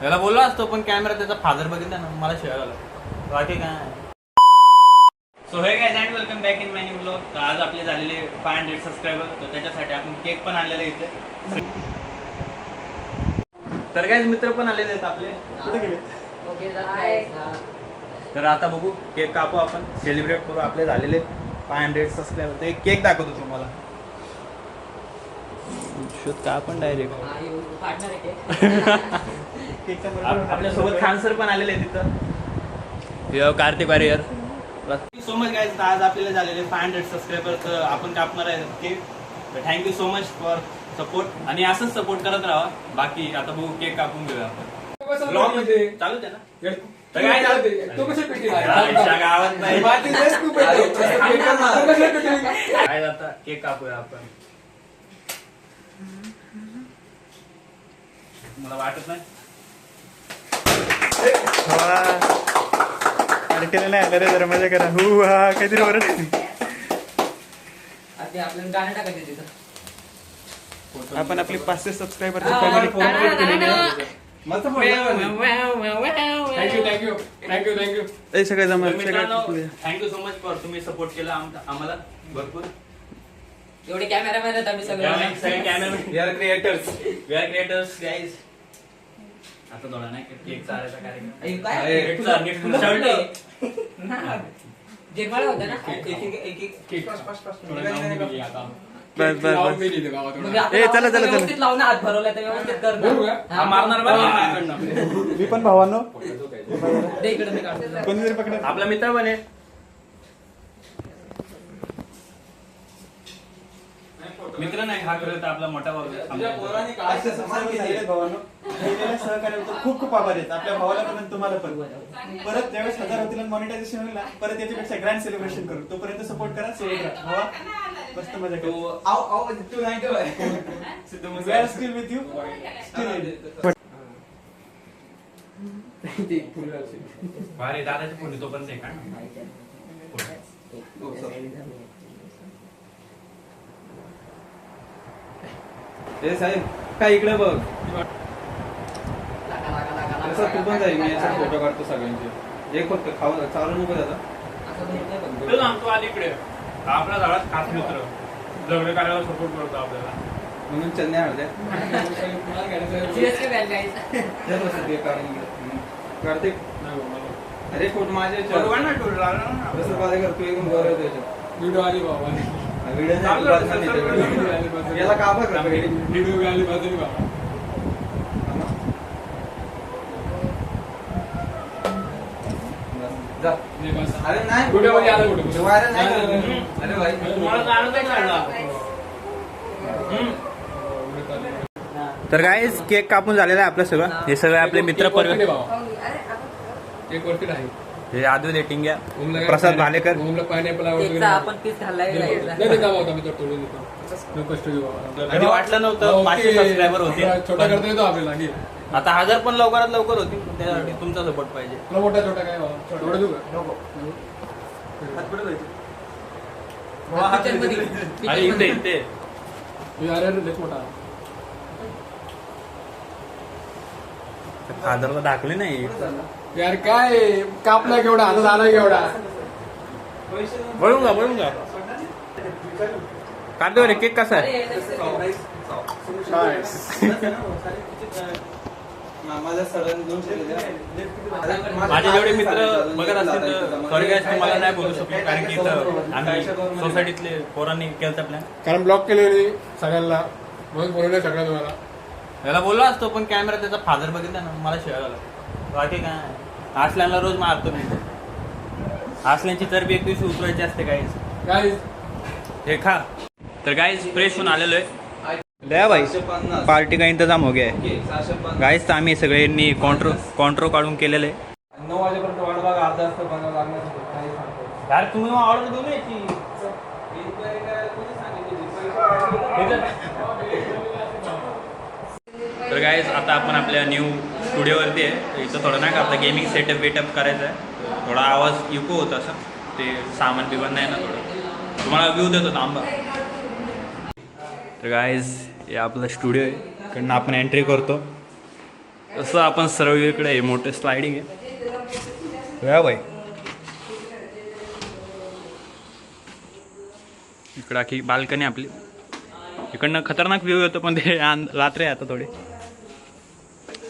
याला बोललो असतो पण कॅमेरा त्याचा फादर बघितला ना मला शिवाय झाला बाकी काय. So hey guys and welcome back in my new vlog. तर आज आपले झालेले 500 सबस्क्रायबर, तर त्याच्यासाठी आपण केक पण आणलेला इथे. तर गाइस मित्र पण आलेले आहेत आपले. कुठे गेले? तर आता बघू केक कापू, आपण सेलिब्रेट करू आपले झालेले 500 सबस्क्रायबर. ते केक दाखवतो तुम्हाला. शोध का आपण डायरेक्ट आपल्या सोबत खान सर पण आलेले आहेत तिथं. Kartik Warrier. So much guys, आज आपल्याला झालेले 500 सबस्क्रायबर, तर आपण कापणार आहे केक. तर thank you so much for support, आणि असंच सपोर्ट करत राहा. बाकी आता बघू केक कापून घेऊया आपण. ब्लॉग मध्ये चालू आहे ना. गावात नाही काय जाता केक कापूया आपण. मला वाटत नाही केलं नाही आलं रे, जरा मजा करा. हु हा काहीतरी बरं. आपल्याला गाणं टाकायचं तिथं. आपण आपली 500 सबस्क्रायबर फॅमिली कम्प्लीट केलेली आहे. थँक्यू सगळे जमा. थँक्यू सो मच फॉर तुम्ही सपोर्ट केला आम्हाला भरपूर. एवढे कॅमेरामॅन आहेत आम्ही सगळे cameraman. We are creators guys. आता थोडा नाही केक चालायचा कार्यक्रम. जेवाळ होता ना. बस बस बस. ए चला चला चला. लावून हात भरवला तर व्यवस्थित कर. मारणार बरं. मी पण भावांनो इकडे मी काढतो. कोणीतरी पकडा. आपला मित्र पण आहे. मित्र नाही हा करत आपला मोठा भाऊ. सहकार्य खूप खूप आभार आहेत आपल्या भावाला पण तुम्हाला पण. परत ज्यावेळेस 1000 होतील मॉनिटायझेशन होईल ना, परत याच्यापेक्षा ग्रँड सेलिब्रेशन करू. तोपर्यंत सपोर्ट करा. सोबत राहा भावा. मस्त मजा करू. We are still with you. भारी दादाची फोन तोपर्यंत आहे का. ए साहेब काय इकडे बघ. तू पण जाईल. मी याचा फोटो काढतो सगळ्यांचे. एक फक्त खाऊ चालू नको दादा. सांगतो आधी इकडे आपला झाडात खास मित्र जवळ करायला सपोर्ट करतो आपल्याला म्हणून चेन्नई हळदे कार्तिक. अरे फोटो माझे करतो एकदम गौरव त्याच्यात. व्हिडिओ आली बाबा. याला का बघ व्हिडिओ आली बाजूली बाबा. अरे नाही अरे भाई तर गाईज केक कापून झालेला आहे आपलं सगळं. हे सगळे आपले मित्र परिवार. हे आदू डेटिंग घ्या. प्रसाद भालेकर. आपण पीस घालायला कधी वाटलं नव्हतं 500 सबस्क्रायबर होते. छोटा करता येतो आपल्याला. आता 1000 पण लवकरात लवकर होती. त्यासाठी तुमचा सपोर्ट पाहिजे. मोठा छोटा काय अरे इथे इथे फादरला दाखवली नाही यार. काय कापला केवढा आता झाला केवढा. बळून का काढतो रे केक कसा आहे. माझे जेवढे मित्र बघत असतील तर सॉरी गाईस तुम्हाला नाही बोलू शकलो, कारण की इथं आम्ही सोसायटीतले पोरांनी केलं प्लॅन. कारण ब्लॉक केलेली सगळ्यांना म्हणून बोलवलं सगळं तुम्हाला. याला बोललो असतो पण कॅमेरा त्याचा फादर बघितला ना मला शिवाय झाला बाकी काय. आसल्यांना रोज मारतो मी. आसल्यांची चरबी एक दिवशी उतरायची असते गाईज. हे खा. तर गाईज फ्रेश होऊन आलेलो आहे. द्या भाई पार्टी का इंतजाम हो गया है गाईज. तर आम्ही सगळ्यांनी कॉन्ट्रो काढून केलेलं आहे. 9 वाजेपर्यंत वाट बघा. अर्धा तास बनवावं लागणार. यार तुम्ही ऑर्डर देऊ नये. तर गाईज आता आपण आपल्या न्यू स्टुडिओवरती आहे. इथं थोडं नाही का आपलं गेमिंग सेटअप वेटअप करायचं आहे. थोडा आवाज इको होत असं ते सामान बिमान नाही ना थोडं. तुम्हाला व्ह्यू देतो आंबा. तर गाईज हे आपलं स्टुडिओ आहे. इकडनं आपण एंट्री करतो. असं आपण सर्वीकडे आहे, मोठं स्लायडिंग आहे. या बाई इकडं आखी बाल्कनी आपली. इकडनं खतरनाक व्ह्यू येतो, पण ते रात्री आहे आता थोडे.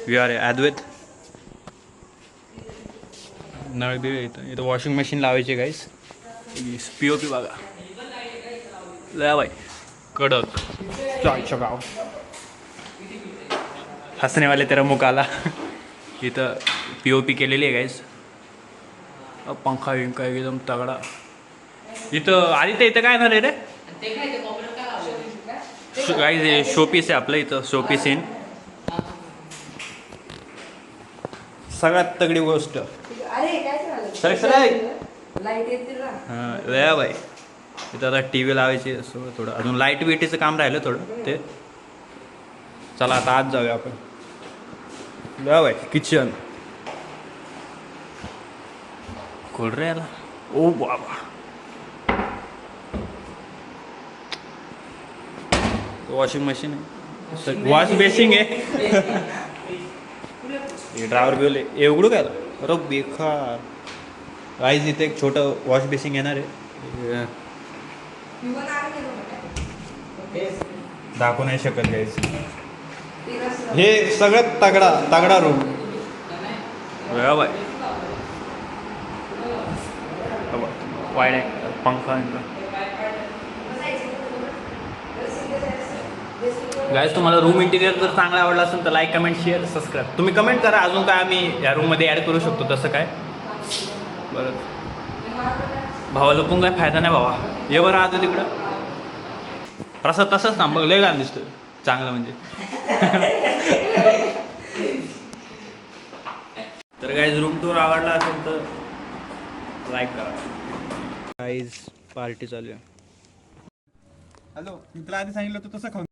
व्ह्यू आहे अद्वैत. नळ बिळ येतं. इथं वॉशिंग मशीन लावायची गाईस. POP बघा. लय बाई कडक. चायचं गाव. हसनेवाले तेरा मुख आला. इथं POP केलेली आहे गाईस. पंखा विंखा एकदम तगडा. इथं आधी तर इथं काय येणार आहे रे गाईज? शोपीस आहे आपलं इथं. शोपीस इन सगळ्यात तगडी गोष्ट. लया बाई इथं आता TV लावायची असं थोडं. अजून लाईट बिटीचं काम राहिलं थोडं ते. चला आता आज जाऊया आपण. लया बाई किचन खोल रे याला. ओ बाबा वॉशिंग मशीन आहे. वॉश बेसिंग आहे. ड्रायव्हर बिवले एवढं काय अरे बेकार. गाईज इथे एक छोटं वॉश बेसिंग येणार आहे. दाखवू नाही शकत गाईज. हे सगळ्यात तगडा रूम. बाय वाईड आहे. पंखा गाईज तुम्हाला रूम इंटिरियर जर चांगला आवडला असेल तर लाईक कमेंट शेअर सबस्क्राईब. तुम्ही कमेंट करा अजून काय आम्ही या रूममध्ये ॲड करू शकतो तसं काय. बरं भावा लपून काय फायदा नाही भावा. ये बरं आता तिकडं तसंच ना बघ. लय गाणं दिसतं चांगलं म्हणजे. तर गाईज रूम टूर आवडला असेल तर लाईक करा. गाईज पार्टी चालू आहे. हॅलो मी तुला आधी सांगितलं होतं तसं खाऊन